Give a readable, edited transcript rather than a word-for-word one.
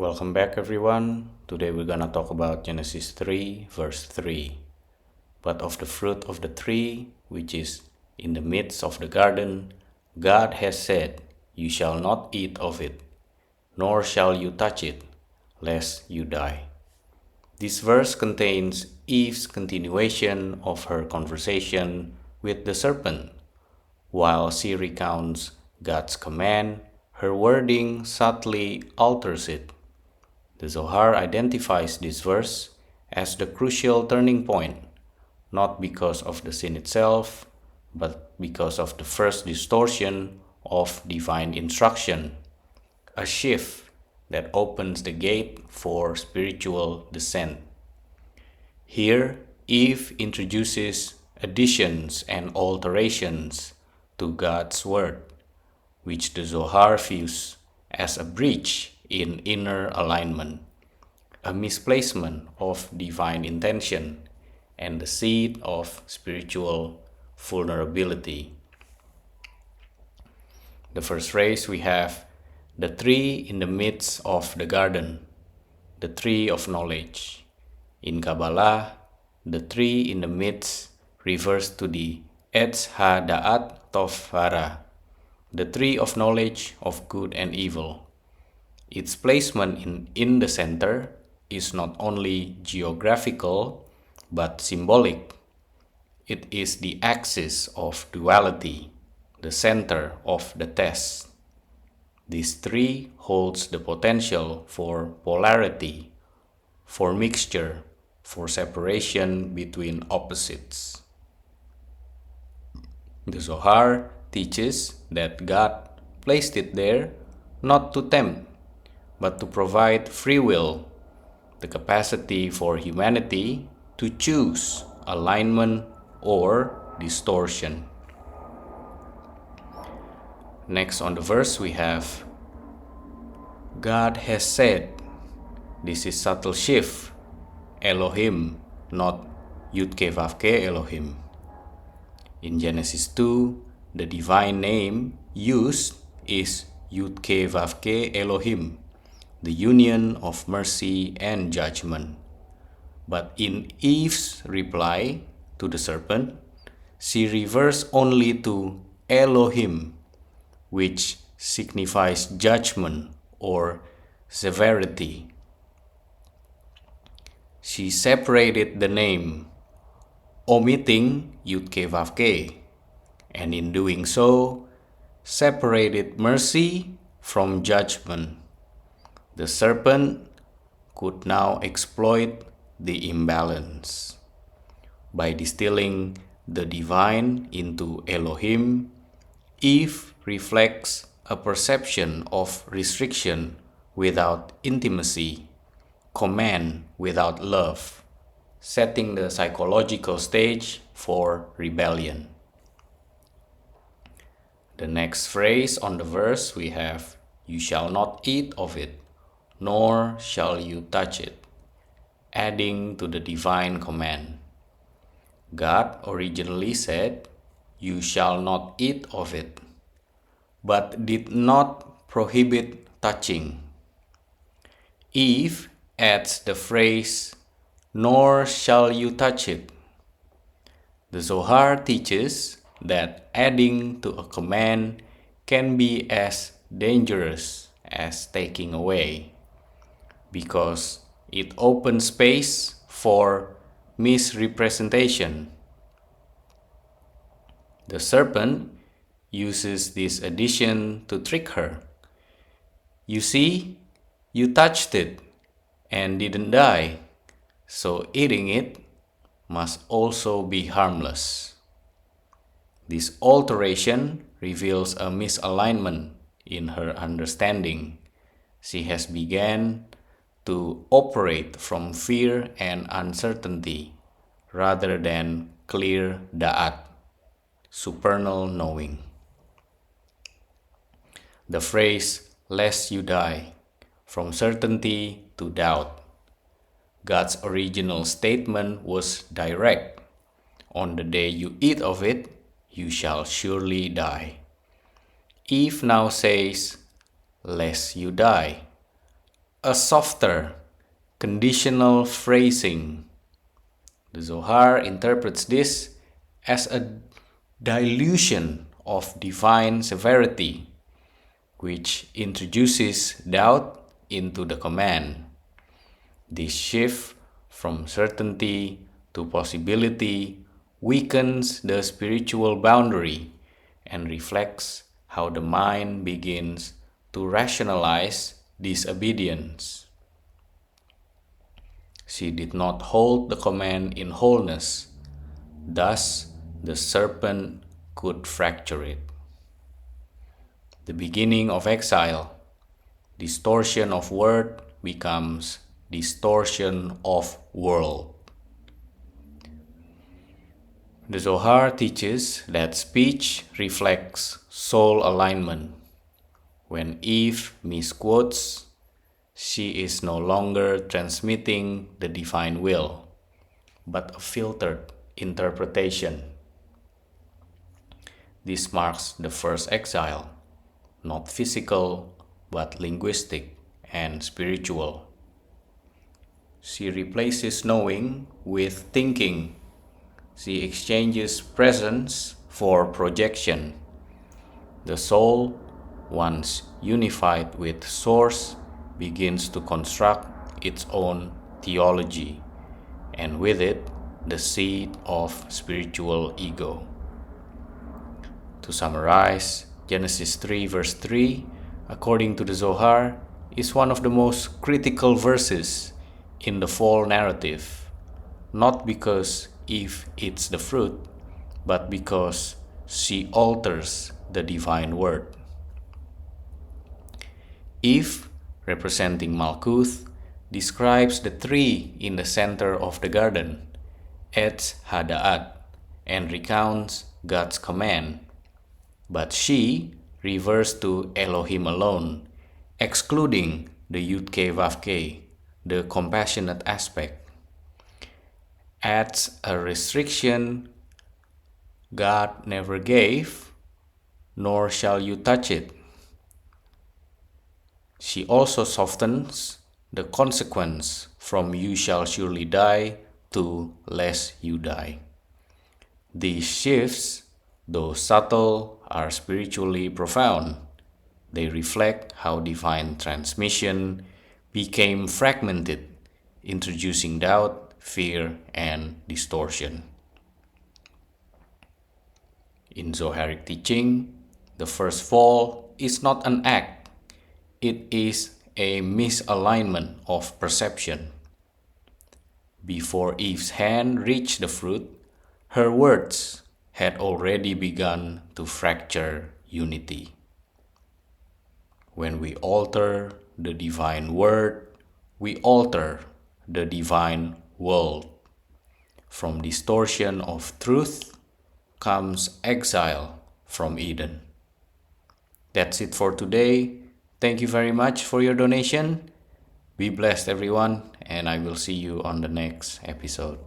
Welcome back, everyone. Today we're gonna talk about Genesis 3, verse 3. But of the fruit of the tree, which is in the midst of the garden, God has said, You shall not eat of it, nor shall you touch it, lest you die. This verse contains Eve's continuation of her conversation with the serpent. While she recounts God's command, her wording subtly alters it. The Zohar identifies this verse as the crucial turning point, not because of the sin itself, but because of the first distortion of divine instruction, a shift that opens the gate for spiritual descent. Here, Eve introduces additions and alterations to God's Word, which the Zohar views as a breach in inner alignment, a misplacement of divine intention, and the seed of spiritual vulnerability. The first phrase we have the tree in the midst of the garden, the tree of knowledge. In Kabbalah, the tree in the midst refers to the Etz HaDa'at Tov Hara, the tree of knowledge of good and evil. Its placement in the center is not only geographical but symbolic. It is the axis of duality, the center of the test. This tree holds the potential for polarity, for mixture, for separation between opposites. The Zohar teaches that God placed it there not to tempt, but to provide free will, the capacity for humanity to choose alignment or distortion. Next on the verse we have, God has said. This is subtle shift, Elohim, not Yud-Ke Vav-Ke Elohim. In Genesis 2, the divine name used is Yud-Ke Vav-Ke Elohim, the union of mercy and judgment. But in Eve's reply to the serpent, she refers only to Elohim, which signifies judgment or severity. She separated the name, omitting Yud-Ke Vav-Ke, and in doing so, separated mercy from judgment. The serpent could now exploit the imbalance. By distilling the divine into Elohim, Eve reflects a perception of restriction without intimacy, command without love, setting the psychological stage for rebellion. The next phrase on the verse we have, You shall not eat of it, nor shall you touch it, adding to the divine command. God originally said, You shall not eat of it, but did not prohibit touching. Eve adds the phrase, Nor shall you touch it. The Zohar teaches that adding to a command can be as dangerous as taking away, because it opens space for misrepresentation. The serpent uses this addition to trick her. You see, you touched it and didn't die, so eating it must also be harmless. This alteration reveals a misalignment in her understanding. She has begun to operate from fear and uncertainty rather than clear da'at, supernal knowing. The phrase, lest you die, from certainty to doubt. God's original statement was direct. On the day you eat of it, you shall surely die. Eve now says, lest you die, a softer, conditional phrasing. The Zohar interprets this as a dilution of divine severity, which introduces doubt into the command. This shift from certainty to possibility weakens the spiritual boundary and reflects how the mind begins to rationalize disobedience. She did not hold the command in wholeness, thus the serpent could fracture it. The beginning of exile, distortion of word becomes distortion of world. The Zohar teaches that speech reflects soul alignment. When Eve misquotes, she is no longer transmitting the divine will, but a filtered interpretation. This marks the first exile, not physical, but linguistic and spiritual. She replaces knowing with thinking. She exchanges presence for projection. The soul, once unified with Source, begins to construct its own theology, and with it, the seed of spiritual ego. To summarize, Genesis 3 verse 3, according to the Zohar, is one of the most critical verses in the fall narrative, not because Eve eats the fruit, but because she alters the divine word. Eve, representing Malkuth, describes the tree in the center of the garden, Etz Hada'at, and recounts God's command. But she refers to Elohim alone, excluding the Yud-Kei Vav-Kei, the compassionate aspect. Adds a restriction God never gave, nor shall you touch it. She also softens the consequence from you shall surely die to lest you die. These shifts, though subtle, are spiritually profound. They reflect how divine transmission became fragmented, introducing doubt, fear, and distortion. In Zoharic teaching, the first fall is not an act, it is a misalignment of perception. Before Eve's hand reached the fruit, her words had already begun to fracture unity. When we alter the divine word, we alter the divine world. From distortion of truth comes exile from Eden. That's it for today. Thank you very much for your donation. Be blessed, everyone, and I will see you on the next episode.